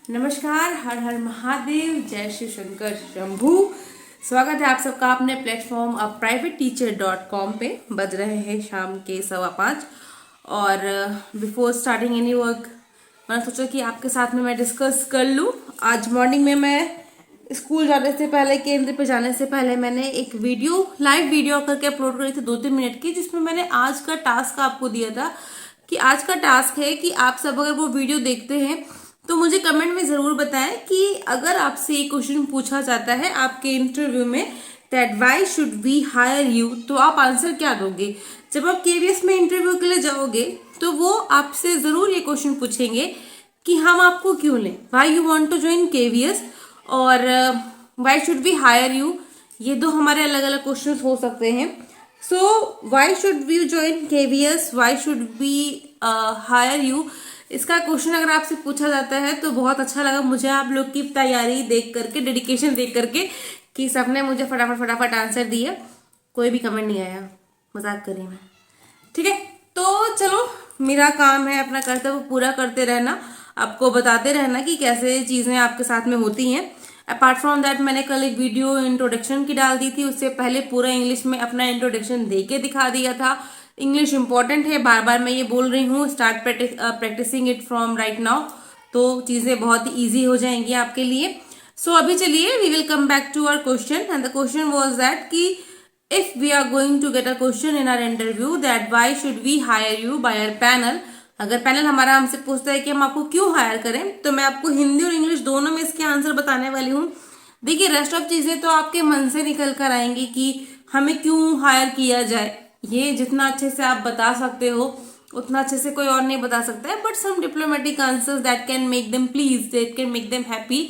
नमस्कार, हर हर महादेव, जय शिव शंकर शंभू। स्वागत है आप सबका अपने प्लेटफॉर्म अब privateteacher.com पे। बज रहे हैं शाम के 5:15 और बिफोर स्टार्टिंग एनी वर्क मैंने सोचा कि आपके साथ में मैं डिस्कस कर लूँ। आज मॉर्निंग में मैं स्कूल जाने से पहले, केंद्र पे जाने से पहले मैंने एक लाइव वीडियो करके अपलोड करी थी 2-3 मिनट की, जिसमें मैंने आज का टास्क आपको दिया था कि आज का टास्क है कि आप सब अगर वो वीडियो देखते हैं तो मुझे कमेंट में ज़रूर बताएं कि अगर आपसे ये क्वेश्चन पूछा जाता है आपके इंटरव्यू में that why should we hire you, तो आप आंसर क्या दोगे। जब आप केवीएस में इंटरव्यू के लिए जाओगे तो वो आपसे ज़रूर ये क्वेश्चन पूछेंगे कि हम आपको क्यों लें, why you want to join KVS और why should we hire you. ये दो हमारे अलग अलग क्वेश्चन हो सकते हैं। So why should we join KVS, why should we hire you, इसका क्वेश्चन अगर आपसे पूछा जाता है तो बहुत अच्छा लगा मुझे आप लोग की तैयारी देख करके, डेडिकेशन देख करके कि सबने मुझे फटाफट आंसर दिए, कोई भी कमेंट नहीं आया। मजाक करी मैं, ठीक है। तो चलो, मेरा काम है अपना कर्तव्य पूरा करते रहना, आपको बताते रहना कि कैसे चीज़ें आपके साथ में होती हैं। अपार्ट फ्रॉम दैट मैंने कल एक वीडियो इंट्रोडक्शन की डाल दी थी, उससे पहले पूरा इंग्लिश में अपना इंट्रोडक्शन दे के दिखा दिया था। इंग्लिश इंपॉर्टेंट है, बार बार मैं ये बोल रही हूँ, start practising it from right now, तो चीज़ें बहुत ही ईजी हो जाएंगी आपके लिए। सो अभी चलिए, we will come back to our question and the question was that कि if we are going to get a question in our interview that why should we hire you by our panel, अगर panel हमारा हमसे पूछता है कि हम आपको क्यों हायर करें, तो मैं आपको हिंदी और इंग्लिश दोनों में इसके आंसर बताने वाली हूँ। देखिए, रेस्ट ऑफ चीज़ें तो आपके मन से निकल कर आएंगी कि हमें क्यों हायर किया जाए। ये जितना अच्छे से आप बता सकते हो उतना अच्छे से कोई और नहीं बता सकता है, but some diplomatic answers that can make them please, that can make them happy.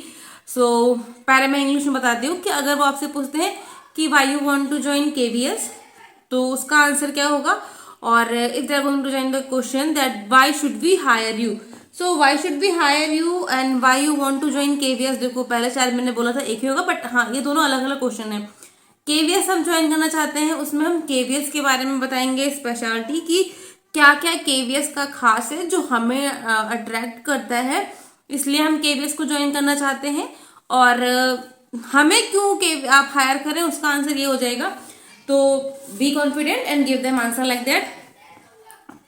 So पहले मैं इंग्लिश में बताती हूँ कि अगर वो आपसे पूछते हैं कि why you want to join KVS, तो उसका आंसर क्या होगा। और if they are going to join the question that why should we hire you, so why should we hire you and why you want to join KVS, देखो पहले शायद मैंने बोला था एक ही होगा, बट हाँ, ये दोनों अलग अलग क्वेश्चन है। केवीएस हम ज्वाइन करना चाहते हैं, उसमें हम केवीएस के बारे में बताएंगे, स्पेशलिटी की क्या क्या केवीएस का खास है जो हमें अट्रैक्ट करता है, इसलिए हम केवीएस को ज्वाइन करना चाहते हैं। और हमें क्यों के आप हायर करें, उसका आंसर ये हो जाएगा। तो be confident and give them answer like that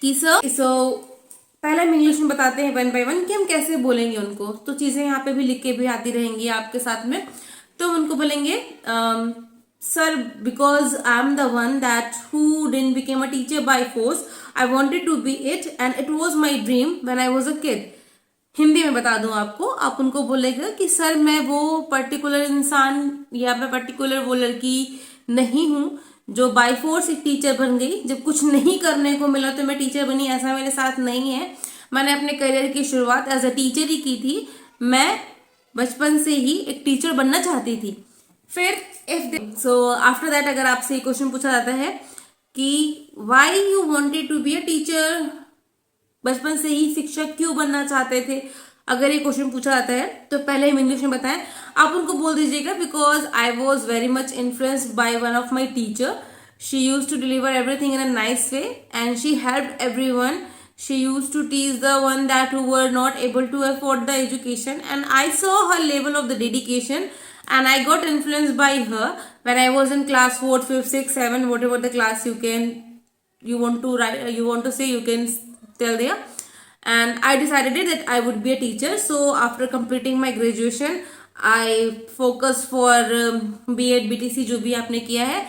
कि सर। सो पहले हम इंग्लिश में बताते हैं वन बाय वन कि हम कैसे बोलेंगे उनको, तो चीजें यहाँ पे भी लिख के भी आती रहेंगी आपके साथ में। तो उनको बोलेंगे sir, because I am the one that who didn't became a teacher by force, I wanted to be it and it was my dream when I was a kid. Hindi में बता दूं आपको, आप उनको बोलेगा कि सर, मैं वो पर्टिकुलर इंसान या मैं पर्टिकुलर वो लड़की नहीं हूँ जो बाय फोर्स एक टीचर बन गई, जब कुछ नहीं करने को मिला तो मैं टीचर बनी, ऐसा मेरे साथ नहीं है। मैंने अपने करियर की शुरुआत एज अ टीचर ही की थी, मैं बचपन से ही एक टीचर बनना चाहती थी। फिर सो आफ्टर दैट अगर आपसे क्वेश्चन पूछा जाता है कि why you wanted to be a teacher, बचपन से ही शिक्षक क्यों बनना चाहते थे, अगर ये क्वेश्चन पूछा जाता है तो पहले हम इंग्लिश में बताएं, आप उनको बोल दीजिएगा because I was very much influenced by one of my teacher, she use to deliver everything in a nice way and she helped everyone, she used to teach the one that who were not able to afford the education, and I saw her level of the dedication and I got influenced by her when I was in class 4th 5th 6th 7th, whatever the class you want to write, you want to say, you can tell there. And I decided that I would be a teacher. So after completing my graduation I focused for B.Ed BTC जो भी आपने किया है,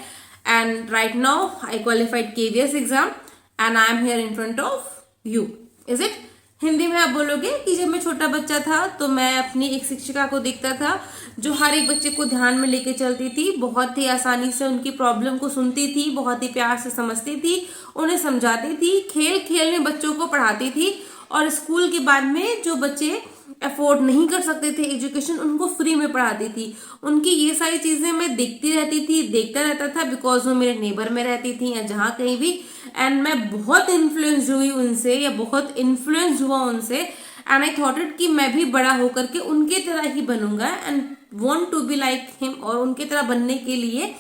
and right now I qualified KVS exam and I am here in front of you is it. Hindi में आप बोलोगे कि जब मैं छोटा बच्चा था तो मैं अपनी एक शिक्षिका को देखता था जो हर एक बच्चे को ध्यान में लेके चलती थी, बहुत ही आसानी से उनकी प्रॉब्लम को सुनती थी, बहुत ही प्यार से समझती थी, उन्हें समझाती थी, खेल खेल में बच्चों को पढ़ाती थी, और स्कूल के बाद में जो बच्चे अफोर्ड नहीं कर सकते थे एजुकेशन, उनको फ्री में पढ़ाती थी। उनकी ये सारी चीज़ें मैं देखती रहती थी, देखता रहता था, बिकॉज वो मेरे नेबर में रहती थी या जहाँ कहीं भी, एंड मैं बहुत इन्फ्लुएंस हुई उनसे, या बहुत इन्फ्लुएंस हुआ उनसे, एंड आई थॉट इट कि मैं भी बड़ा होकर के उनके तरह ही बनूंगा and want to be like him. और उनके तरह बनने के लिए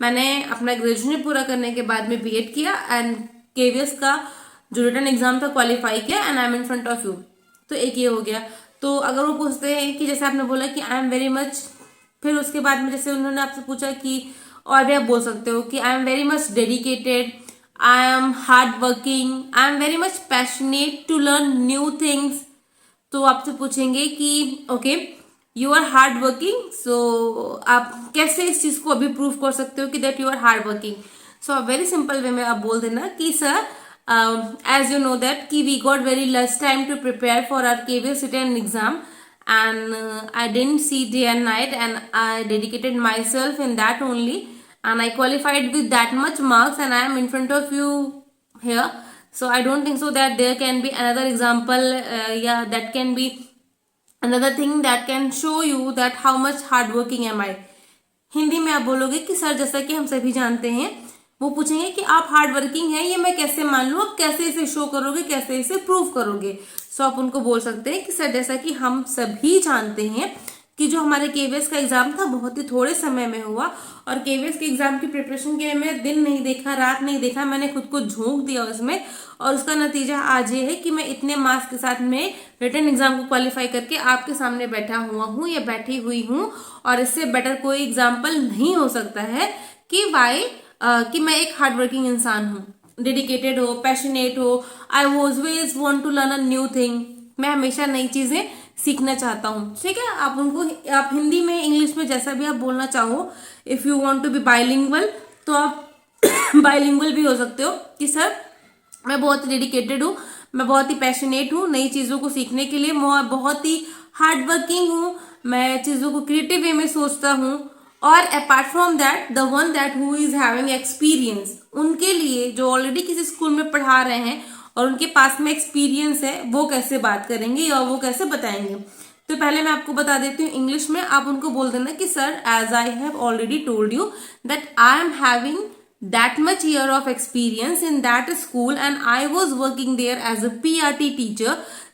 मैंने अपना ग्रेजुएशन पूरा करने के बाद में B.Ed किया एंड KVS का जो रिटन एग्जाम था क्वालिफाई किया, and I am in front of you. तो एक ये हो गया। तो अगर वो पूछते हैं कि जैसे आपने बोला कि आई एम वेरी मच, फिर उसके बाद में जैसे उन्होंने आपसे पूछा कि, और भी आप बोल सकते हो कि I am very much dedicated, I am hard working, I am very much passionate to learn new things. तो आपसे पूछेंगे कि okay you are hard working, so आप कैसे इस चीज को अभी प्रूव कर सकते हो कि that you are hard working. So very simple way में आप बोल देना कि sir as you know that कि we got very less time to prepare for our KVS written exam, and I didn't see day and night, and I dedicated myself in that only, and I qualified with that much marks, and I am in front of you here. So I don't think so that there can be another example, yeah, that can be another thing that can show you that how much hard working am I. Hindi में आप बोलोगे कि sir जैसा कि हम सभी जानते हैं, वो पूछेंगे कि आप हार्ड वर्किंग हैं, ये मैं कैसे मान लूं, आप कैसे इसे शो करोगे, कैसे इसे प्रूव करोगे। सो आप उनको बोल सकते हैं कि सर जैसा कि हम सभी जानते हैं कि जो हमारे KVS का एग्जाम था बहुत ही थोड़े समय में हुआ, और KVS के एग्जाम की प्रिपरेशन के लिए मैं दिन नहीं देखा, रात नहीं देखा, मैंने खुद को झोंक दिया उसमें, और उसका नतीजा आज ये है कि मैं इतने मार्क्स के साथ में रिटन एग्जाम को क्वालिफाई करके आपके सामने बैठा हुआ हूँ या बैठी हुई हूँ। और इससे बेटर कोई एग्जाम्पल नहीं हो सकता है कि वाई कि मैं एक हार्ड वर्किंग इंसान हूँ, डेडिकेटेड हो, पैशनेट हो, I always want to learn a new thing, मैं हमेशा नई चीजें सीखना चाहता हूँ। ठीक है, आप उनको आप हिंदी में इंग्लिश में जैसा भी आप बोलना चाहो, if you want to be bilingual तो आप बाइलिंगुअल भी हो सकते हो कि सर मैं बहुत ही डेडिकेटेड हूँ, मैं बहुत ही पैशनेट हूँ नई चीज़ों को सीखने के लिए, मैं बहुत ही हार्ड वर्किंग हूँ, मैं चीज़ों को क्रिएटिव वे में सोचता हूँ। और apart from that the one that who is having experience, उनके लिए जो ऑलरेडी किसी स्कूल में पढ़ा रहे हैं और उनके पास में एक्सपीरियंस है, वो कैसे बात करेंगे या वो कैसे बताएंगे। तो पहले मैं आपको बता देती हूँ इंग्लिश में, आप उनको बोल देना कि sir as I have already told you that I am having that much year of experience in that school, and I was working there as a PRT teacher,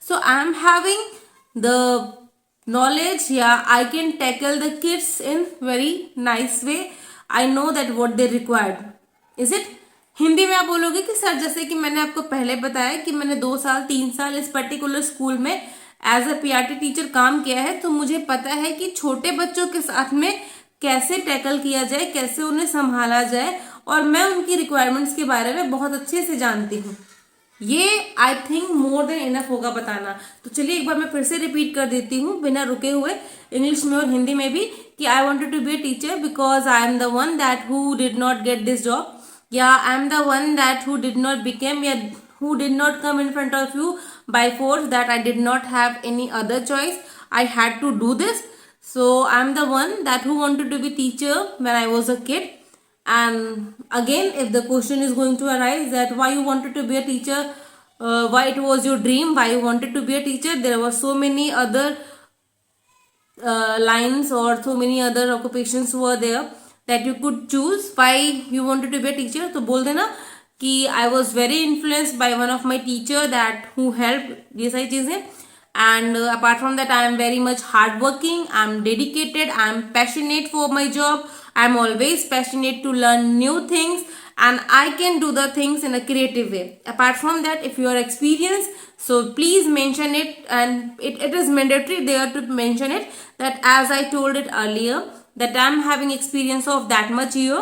so I am having the knowledge, yeah, I can tackle the kids in very nice way, I know that what they required, is it। Hindi में आप बोलोगे कि sir जैसे कि मैंने आपको पहले बताया कि मैंने 2 साल 3 साल इस पर्टिकुलर स्कूल में एज अ PRT टीचर काम किया है, तो मुझे पता है कि छोटे बच्चों के साथ में कैसे टैकल किया जाए, कैसे उन्हें संभाला जाए, और मैं उनकी रिक्वायरमेंट्स के बारे में बहुत अच्छे से जानती हूँ। ये I think more than enough होगा बताना। तो चलिए एक बार मैं फिर से रिपीट कर देती हूँ बिना रुके हुए, इंग्लिश में और हिंदी में भी, कि I wanted to be a teacher because I am the one that who did not get this job, या I am the one that who did not became, या who did not come in front of you by force, that I did not have any other choice, I had to do this. So I am the one that who wanted to be teacher when I was a kid. And again, if the question is going to arise that why you wanted to be a teacher, why it was your dream, why you wanted to be a teacher, there were so many other lines or so many other occupations were there that you could choose why you wanted to be a teacher. तो बोल देना कि I was very influenced by one of my teacher that who helped, ये सारी चीजें। And apart from that, I am very much hardworking, I am dedicated, I am passionate for my job, I am always passionate to learn new things, and I can do the things in a creative way. Apart from that, if you are experienced, so please mention it, and it is mandatory there to mention it, that as I told it earlier, that I am having experience of that much year,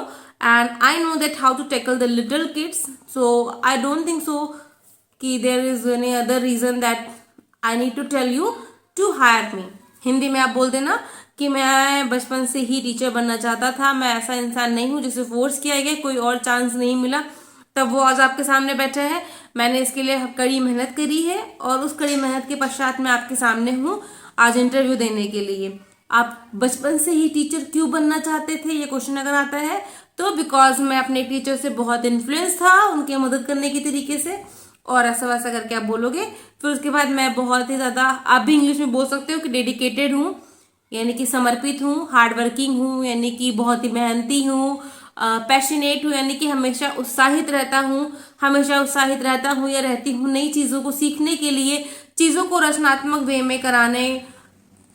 and I know that how to tackle the little kids. So I don't think so कि there is any other reason that I need to tell you to hire me. Hindi में आप बोल देना कि मैं बचपन से ही teacher बनना चाहता था, मैं ऐसा इंसान नहीं हूँ जिसे फोर्स किया गया, कोई और चांस नहीं मिला, तब वो आज आपके सामने बैठा है, मैंने इसके लिए कड़ी मेहनत करी है, और उस कड़ी मेहनत के पश्चात मैं आपके सामने हूँ आज इंटरव्यू देने के लिए। आप बचपन से ही टीचर क्यों बनना चाहते थे, ये क्वेश्चन अगर आता है तो बिकॉज मैं अपने टीचर से बहुत इन्फ्लुएंस था उनके मदद करने के तरीके से, और ऐसा वैसा करके आप बोलोगे। फिर उसके बाद मैं बहुत ही ज़्यादा, आप भी इंग्लिश में बोल सकते हो कि डेडिकेटेड हूँ, यानी कि समर्पित हूँ, हार्ड वर्किंग हूँ, यानी कि बहुत ही मेहनती हूँ, पैशनेट हूँ, यानी कि हमेशा उत्साहित रहता हूँ या रहती हूँ नई चीज़ों को सीखने के लिए, चीज़ों को रचनात्मक वे में कराने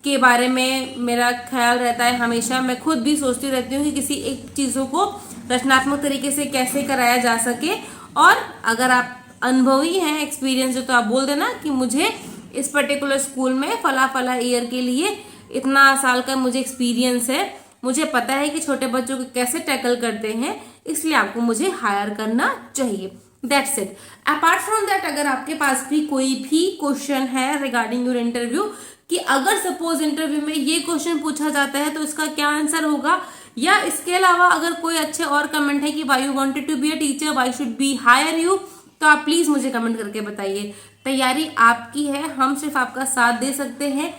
के बारे में मेरा ख्याल रहता है हमेशा। मैं खुद भी सोचती रहती हूँ कि किसी एक चीज़ों को रचनात्मक तरीके से कैसे कराया जा सके। और अगर आप अनुभवी हैं, एक्सपीरियंस है, तो आप बोल देना कि मुझे इस पर्टिकुलर स्कूल में फला फला ईयर के लिए इतना साल का मुझे एक्सपीरियंस है, मुझे पता है कि छोटे बच्चों को कैसे टैकल करते हैं, इसलिए आपको मुझे हायर करना चाहिए। That's it. Apart from that, अगर आपके पास भी कोई भी क्वेश्चन है रिगार्डिंग योर इंटरव्यू, कि अगर सपोज इंटरव्यू में ये क्वेश्चन पूछा जाता है तो इसका क्या आंसर होगा, या इसके अलावा अगर कोई अच्छे और कमेंट है कि why you wanted to be a teacher, why should be hire you, तो आप प्लीज मुझे कमेंट करके बताइए। तैयारी आपकी है, हम सिर्फ आपका साथ दे सकते हैं।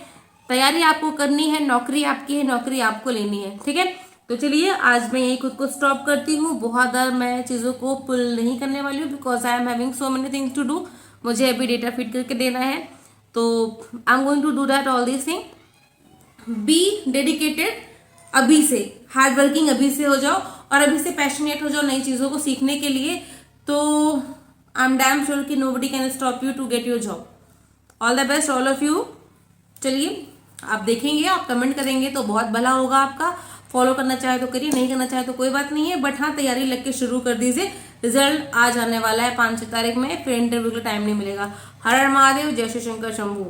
तैयारी आपको करनी है, नौकरी आपकी है, नौकरी आपको लेनी है। ठीक है, तो चलिए आज मैं यही खुद को स्टॉप करती हूँ। बहुत बार मैं चीज़ों को पुल नहीं करने वाली हूँ, because I am having so many things to do. मुझे अभी डेटा फीड करके देना है, तो I am going to do that all this thing. Be dedicated अभी से, हार्ड वर्किंग अभी से हो जाओ, और अभी से पैशनेट हो जाओ नई चीज़ों को सीखने के लिए। तो आई एम डैम श्योर कि nobody can stop you to get your job. All the best all of you. चलिए, आप देखेंगे, आप कमेंट करेंगे तो बहुत भला होगा आपका। फॉलो करना चाहे तो करिए, नहीं करना चाहे तो कोई बात नहीं है, बट हाँ तैयारी लग के शुरू कर दीजिए। रिजल्ट आ जाने वाला है 5 तारीख में, फिर इंटरव्यू का टाइम नहीं मिलेगा। हर हर महादेव, जय श्री शंकर शंभू।